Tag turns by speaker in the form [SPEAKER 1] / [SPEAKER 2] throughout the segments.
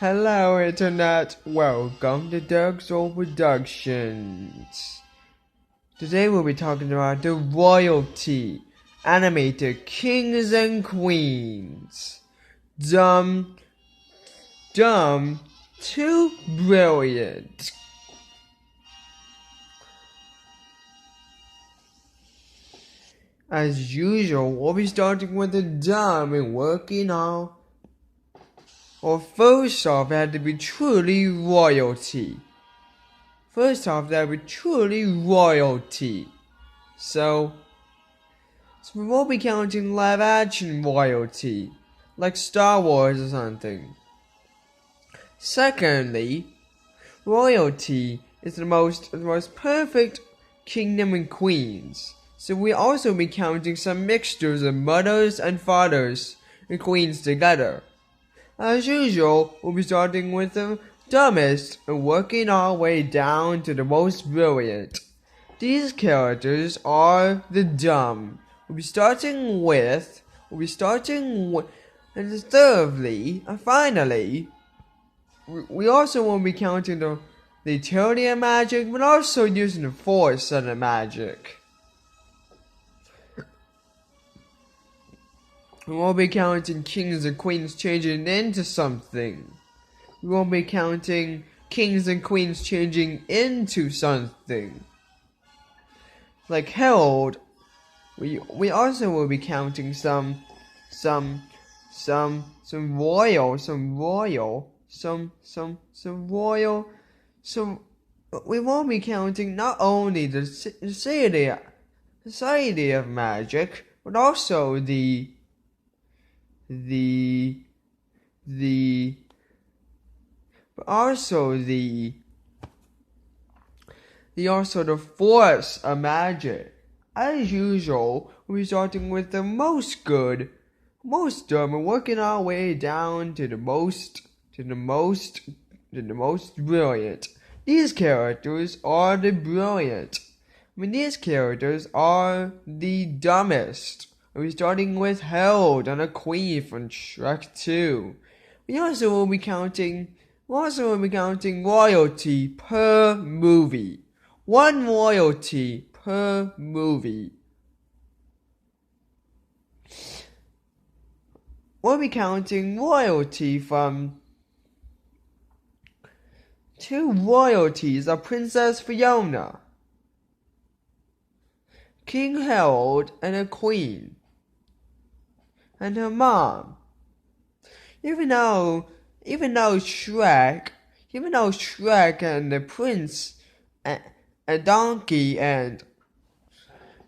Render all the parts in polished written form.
[SPEAKER 1] Hello Internet, welcome to Doug Soul Productions. Today we'll be talking about the royalty animated kings and queens. Dumb, too brilliant. As usual, we'll be starting with the dumb and working on. Well, first off, it had to be truly royalty. So we won't be counting live action royalty, like Star Wars or something. Secondly, royalty is the most perfect kingdom and queens. So we also be counting some mixtures of mothers and fathers and queens together. As usual, we'll be starting with the dumbest and working our way down to the most brilliant. These characters are the dumb. And thirdly, and finally, we also won't be counting the utility of magic, but also using the force of the magic. We won't be counting kings and queens changing into something. We won't be counting kings and queens changing into something. Like Harold, we also will be counting some royal. We won't be counting not only the society of magic, but also the force of magic. As usual, we're starting with the most good, most dumb, and working our way down to the most brilliant. These characters are the brilliant. These characters are the dumbest. We're starting with Harold and a queen from Shrek 2. We also will be counting royalty per movie. One royalty per movie. We'll be counting royalty from two royalties of Princess Fiona, King Harold, and a queen, and her mom. Even though Shrek and the prince a donkey, and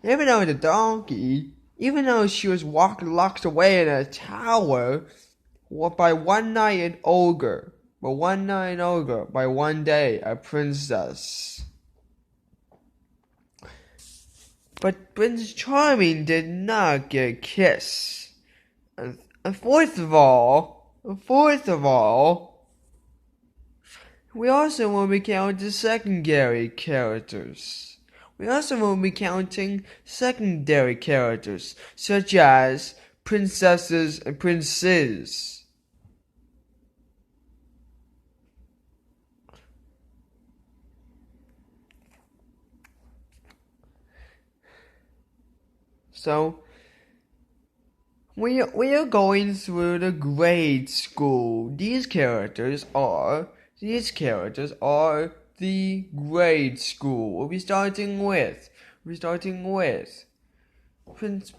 [SPEAKER 1] even though she was locked away in a tower by one night an ogre, by one day a princess. But Prince Charming did not get a kiss. And fourth of all, we also won't be counting secondary characters. Such as princesses and princes. So, we are going through the grade school. These characters are the grade school. We'll be starting with Prince.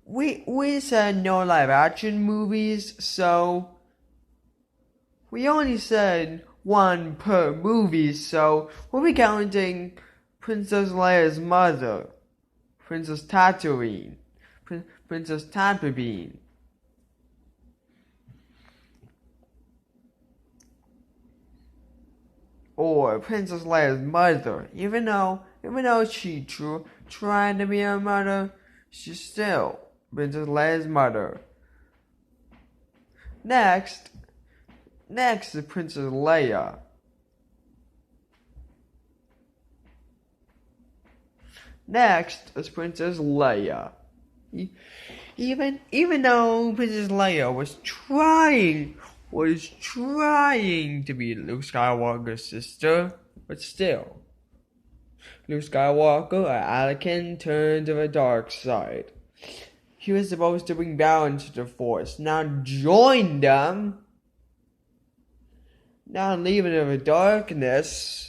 [SPEAKER 1] We said no live action movies, so we only said one per movie. So we'll be counting Princess Leia's mother, Princess Tatooine, Princess Tatooine. Or Princess Leia's mother. Even though she tried to be her mother, she's still Princess Leia's mother. Next is Princess Leia. Next is Princess Leia. Even though Princess Leia was trying was trying to be Luke Skywalker's sister, but still. Luke Skywalker and Anakin turned to the dark side. He was supposed to bring balance to the Force, not join them, not leave it in the darkness.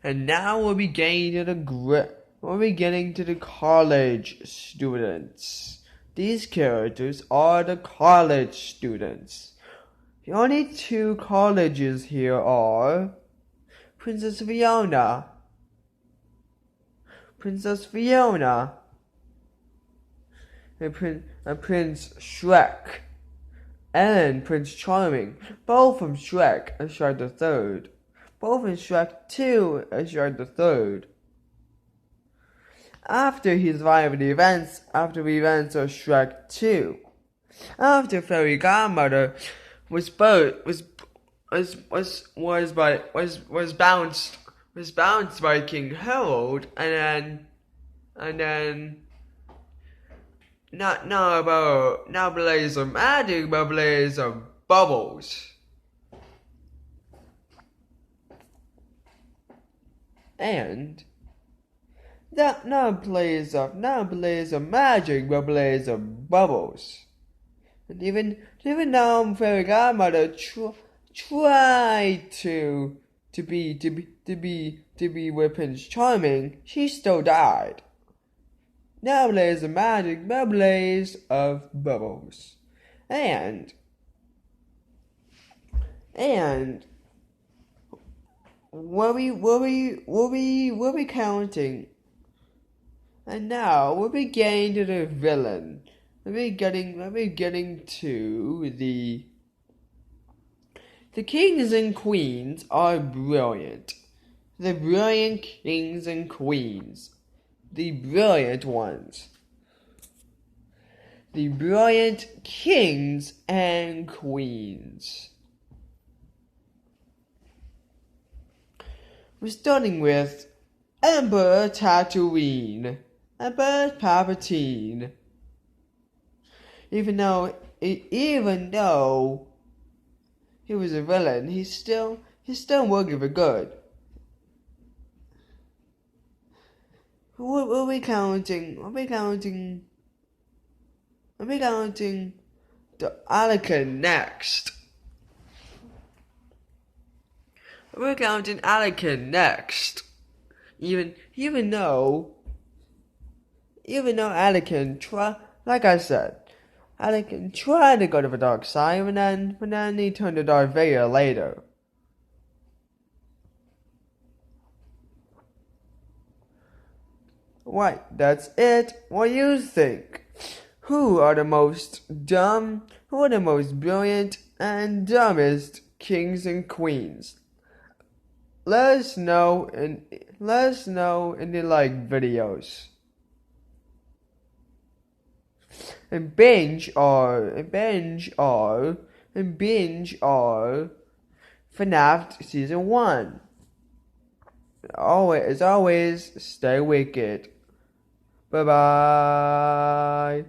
[SPEAKER 1] And now we'll be getting to the college students. These characters are the college students. The only two colleges here are Princess Fiona, and Prince Shrek, and Prince Charming, both from Shrek and Shrek the Third. Both in Shrek 2 and Shrek the Third. After he survived the events of Shrek 2, after Fairy Godmother was bounced by King Harold, and then not blaze of magic, but blaze of bubbles. And not blaze of magic, but blaze of bubbles. And even though Fairy Godmother tried to be with Prince Charming, she still died. Now blaze of magic, but blaze of bubbles. And we'll be counting. And now we'll be getting to the villain. We'll be getting to the kings and queens are brilliant. The brilliant kings and queens. The brilliant ones. The brilliant kings and queens. We're starting with Emperor Tatooine, Emperor Palpatine. Even though he was a villain, he's still working for good. We'll be counting the Anakin next. We're counting Anakin next. Even though Anakin like I said, Anakin tried to go to the dark side, but then he turned to Darth Vader later. Right, that's it. What do you think? Who are the most brilliant and dumbest kings and queens? Let us know in the videos. And binge our FNAF Season 1. As always, stay wicked. Bye bye.